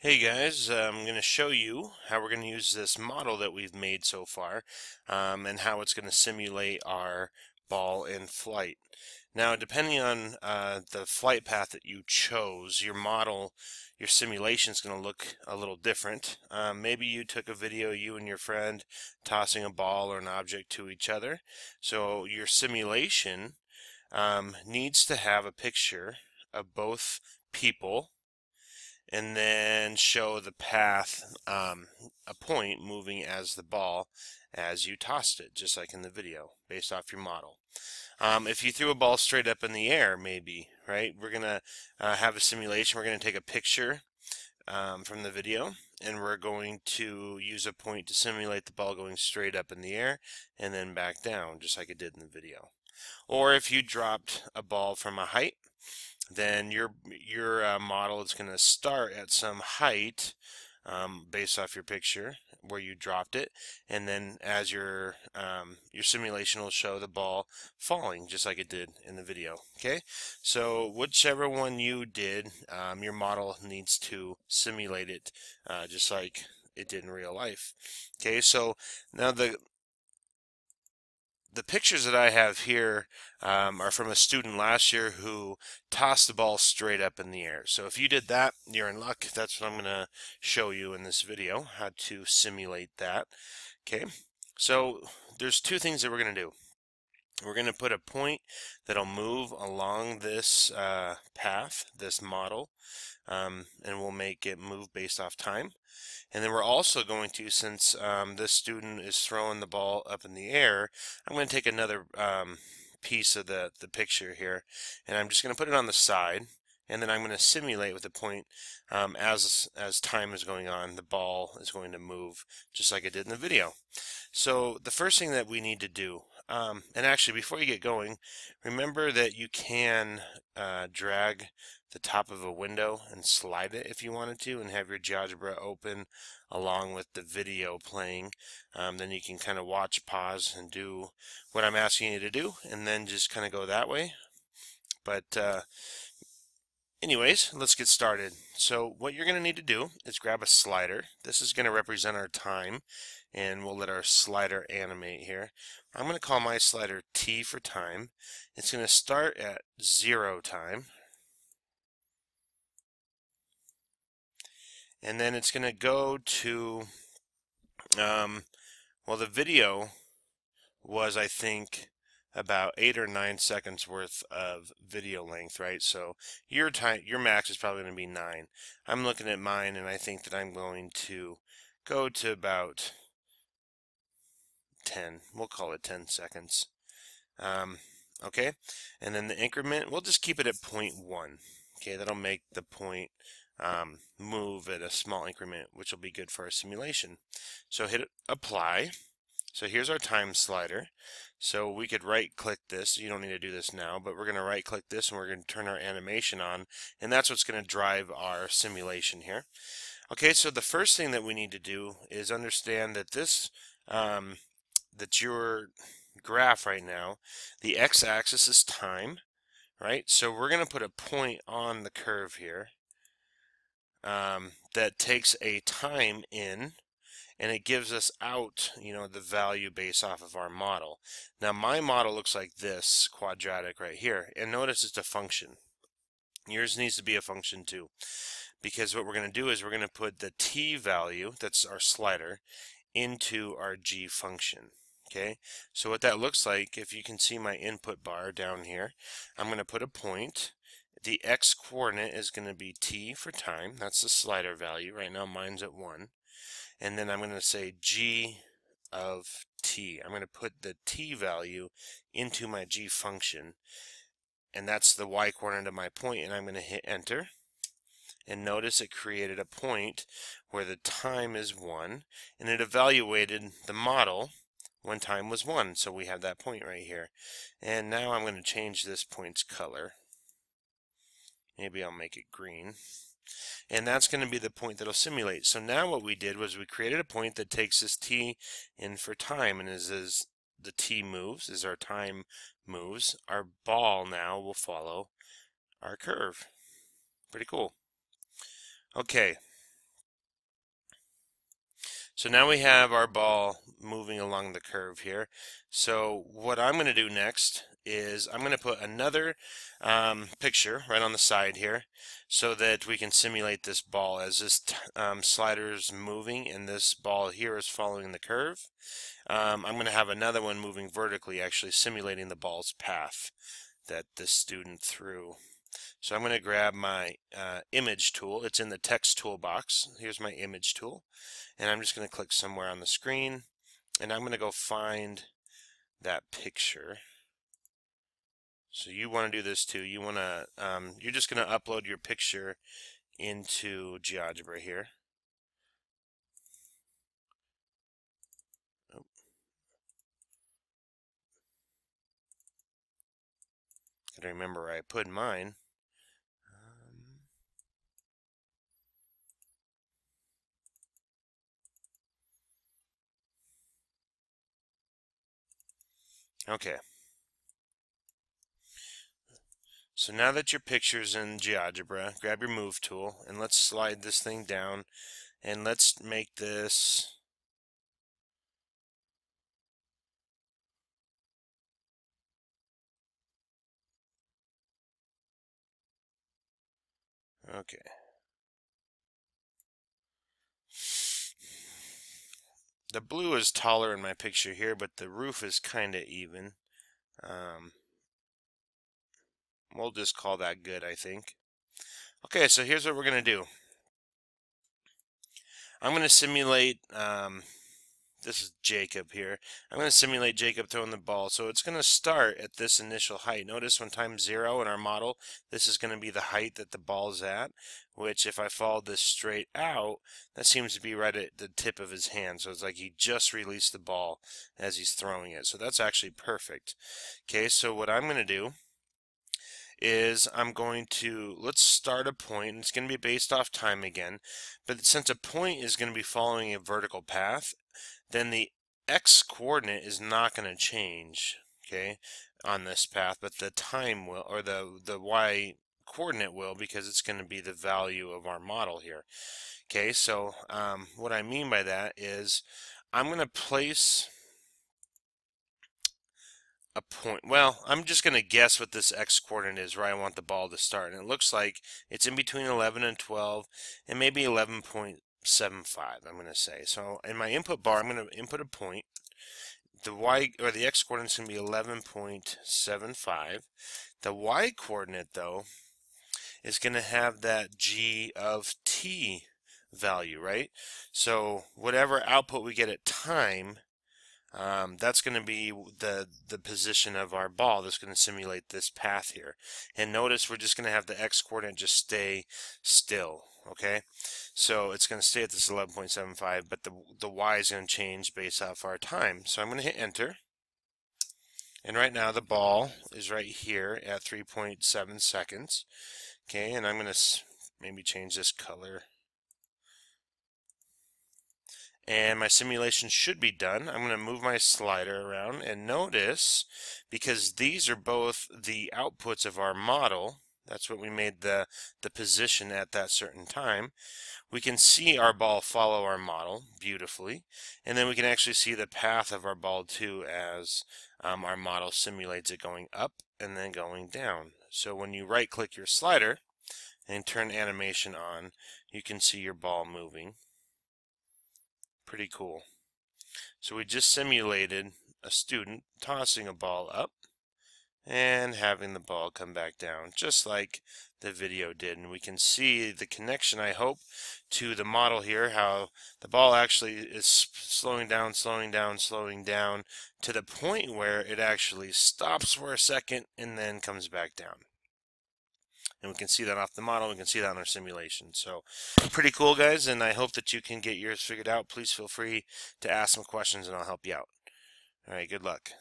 Hey guys, I'm going to show you how we're going to use this model that we've made so far and how it's going to simulate our ball in flight. Now, depending on the flight path that you chose, your model, your simulation is going to look a little different. Maybe you took a video, you and your friend, tossing a ball or an object to each other. So your simulation needs to have a picture of both people and then show the path, a point moving as the ball as you tossed it, just like in the video, based off your model. If you threw a ball straight up in the air, maybe, right? We're going to have a simulation. We're going to take a picture from the video, and we're going to use a point to simulate the ball going straight up in the air and then back down, just like it did in the video. Or if you dropped a ball from a height, then your model is going to start at some height based off your picture where you dropped it, and then as your simulation will show the ball falling just like it did in the video. Okay, so whichever one you did, your model needs to simulate it just like it did in real life. Okay, so now the pictures that I have here are from a student last year who tossed the ball straight up in the air. So if you did that, you're in luck. That's what I'm going to show you in this video, how to simulate that. Okay, so there's two things that we're going to do. We're going to put a point that'll move along this path, this model, and we'll make it move based off time. And then we're also going to, since this student is throwing the ball up in the air, I'm going to take another piece of the picture here, and I'm just going to put it on the side, and then I'm going to simulate with the point as time is going on, the ball is going to move just like it did in the video. So the first thing that we need to do, and actually before you get going, remember that you can drag the top of a window and slide it if you wanted to, and have your Geogebra open along with the video playing. Then you can kind of watch, pause, and do what I'm asking you to do, and then just kind of go that way. But anyways, let's get started. So what you're going to need to do is grab a slider. This is going to represent our time, and we'll let our slider animate here. I'm going to call my slider T for time. It's going to start at 0 time, and then it's going to go to, well, the video was, I think, about 8 or 9 seconds worth of video length, right? So your max is probably going to be 9. I'm looking at mine, and I think that I'm going to go to about 10. We'll call it 10 seconds. Okay, and then the increment, we'll just keep it at 0.1. Okay, that'll make the point move at a small increment, which will be good for our simulation. So hit apply. So here's our time slider. So we could right click this. You don't need to do this now, but we're going to right click this, and we're going to turn our animation on, and that's what's going to drive our simulation here. Okay, so the first thing that we need to do is understand that this that your graph right now, the x-axis is time, right? So we're going to put a point on the curve here that takes a time in, and it gives us out, the value based off of our model. Now my model looks like this, quadratic right here, and notice it's a function. Yours needs to be a function too, because what we're going to do is we're going to put the t value, that's our slider, into our g function. Okay, so what that looks like, if you can see my input bar down here, I'm going to put a point. The x coordinate is going to be t for time, that's the slider value. Right now mine's at 1. And then I'm going to say g of t. I'm going to put the t value into my g function, and that's the y coordinate of my point, and I'm going to hit enter. And notice it created a point where the time is 1, and it evaluated the model when time was 1. So we have that point right here. And now I'm going to change this point's color. Maybe I'll make it green. And that's going to be the point that'll simulate. So now what we did was we created a point that takes this t in for time, and as the t moves, as our time moves, our ball now will follow our curve. Pretty cool. Okay, So now we have our ball moving along the curve here. So what I'm going to do next is I'm going to put another picture right on the side here so that we can simulate this ball as this slider is moving and this ball here is following the curve. I'm going to have another one moving vertically, actually simulating the ball's path that the student threw. So I'm going to grab my image tool. It's in the text toolbox. Here's my image tool. And I'm just going to click somewhere on the screen. And I'm going to go find that picture. So you want to do this too. You want to, you're just going to upload your picture into Geogebra here. Oh. Gotta remember where I put mine. Okay. So now that your picture's in Geogebra, grab your move tool and let's slide this thing down and let's make this okay. The blue is taller in my picture here, but the roof is kind of even. We'll just call that good, I think. Okay, so here's what we're going to do. I'm going to simulate, this is Jacob here. I'm going to simulate Jacob throwing the ball. So it's going to start at this initial height. Notice when time's 0 in our model, this is going to be the height that the ball's at, which if I follow this straight out, that seems to be right at the tip of his hand. So it's like he just released the ball as he's throwing it. So that's actually perfect. Okay, so what I'm going to do is I'm going to, let's start a point. It's going to be based off time again, but since a point is going to be following a vertical path, then the x coordinate is not going to change, okay, on this path, but the time will, or the y coordinate will, because it's going to be the value of our model here. Okay, so what I mean by that is I'm going to place a point. Well, I'm just going to guess what this x coordinate is where I want the ball to start. And it looks like it's in between 11 and 12 and maybe 11.75, I'm going to say. So in my input bar, I'm going to input a point. The y or the x coordinate is going to be 11.75. The y coordinate, though, is going to have that g of t value, right? So whatever output we get at time, that's going to be the position of our ball that's going to simulate this path here. And notice we're just going to have the x coordinate just stay still, okay? So it's going to stay at this 11.75, but the y is going to change based off our time. So I'm going to hit enter. And right now the ball is right here at 3.7 seconds. Okay, and I'm going to maybe change this color. And my simulation should be done. I'm going to move my slider around and notice, because these are both the outputs of our model, that's what we made the position at that certain time, we can see our ball follow our model beautifully, and then we can actually see the path of our ball too as our model simulates it going up and then going down. So when you right click your slider and turn animation on, you can see your ball moving. Pretty cool. So we just simulated a student tossing a ball up and having the ball come back down, just like the video did. And we can see the connection, I hope, to the model here, how the ball actually is slowing down, slowing down, slowing down, to the point where it actually stops for a second and then comes back down. And we can see that off the model, we can see that in our simulation. So pretty cool, guys, and I hope that you can get yours figured out. Please feel free to ask some questions and I'll help you out. All right, good luck.